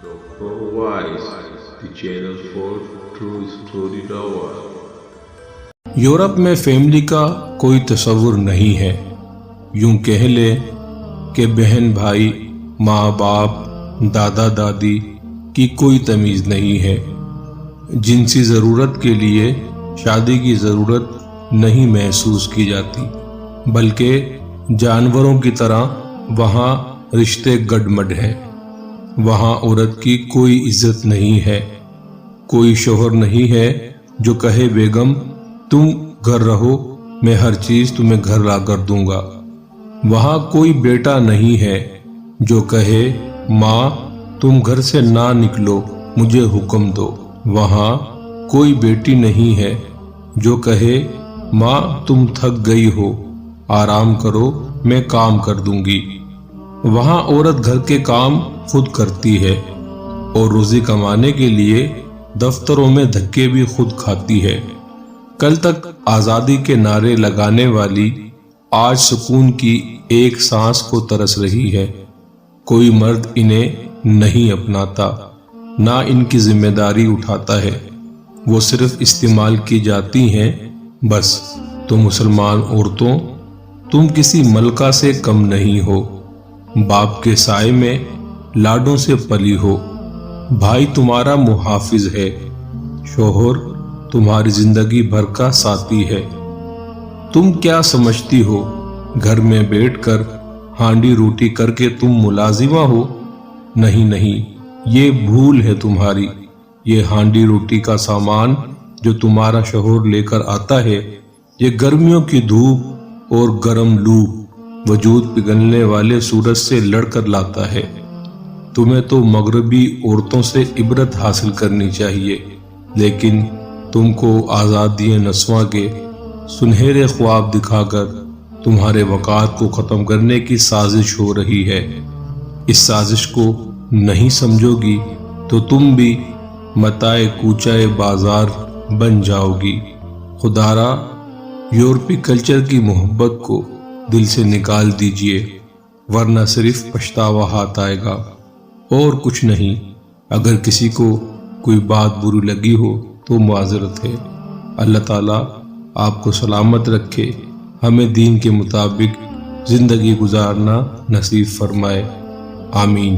Dr. Wise, the channel for True Story Tower. Europe में family का कोई तस्वुर नहीं है। यूं कह ले कि बहन भाई, माँ बाप, दादा दादी की कोई तमीज़ नहीं है। जिनसी ज़रूरत के लिए शादी की ज़रूरत नहीं महसूस की जाती, बल्कि जानवरों की तरह वहाँ रिश्ते गडमड हैं। वहाँ औरत की कोई इज्जत नहीं है। कोई शोहर नहीं है जो कहे बेगम तुम घर रहो, मैं हर चीज तुम्हें घर ला कर दूंगा। वहाँ कोई बेटा नहीं है जो कहे माँ तुम घर से ना निकलो, मुझे हुक्म दो। वहाँ कोई बेटी नहीं है जो कहे माँ तुम थक गई हो, आराम करो, मैं काम कर दूंगी। वहाँ औरत घर के काम खुद करती है और रोजी कमाने के लिए दफ्तरों में धक्के भी खुद खाती है। कल तक आजादी के नारे लगाने वाली आज सुकून की एक सांस को तरस रही है। कोई मर्द इन्हें नहीं अपनाता, ना इनकी जिम्मेदारी उठाता है। वो सिर्फ इस्तेमाल की जाती हैं बस। तो मुसलमान औरतों, तुम किसी मलका से कम नहीं हो। बाप के साए में लाडों से पली हो। भाई तुम्हारा मुहाफिज है, शोहर तुम्हारी जिंदगी भर का साथी है। तुम क्या समझती हो घर में बैठकर हांडी रोटी करके तुम मुलाजिमा हो? नहीं नहीं, ये भूल है तुम्हारी। ये हांडी रोटी का सामान जो तुम्हारा शोहर लेकर आता है, ये गर्मियों की धूप और गर्म लू वजूद पिघलने वाले सूरज से लड़कर लाता है। तुम्हें तो मगरबी औरतों से इबरत हासिल करनी चाहिए, लेकिन तुमको आज़ादी नस्वा के सुनहरे ख्वाब दिखाकर तुम्हारे वक़ार को ख़त्म करने की साजिश हो रही है। इस साजिश को नहीं समझोगी तो तुम भी मताए कूचाए बाजार बन जाओगी। खुदारा यूरोपी कल्चर की मोहब्बत को दिल से निकाल दीजिए, वरना सिर्फ पछतावा हाथ आएगा और कुछ नहीं। अगर किसी को कोई बात बुरी लगी हो तो माजरत है। अल्लाह ताला आपको सलामत रखे, हमें दीन के मुताबिक जिंदगी गुजारना नसीब फरमाए। आमीन।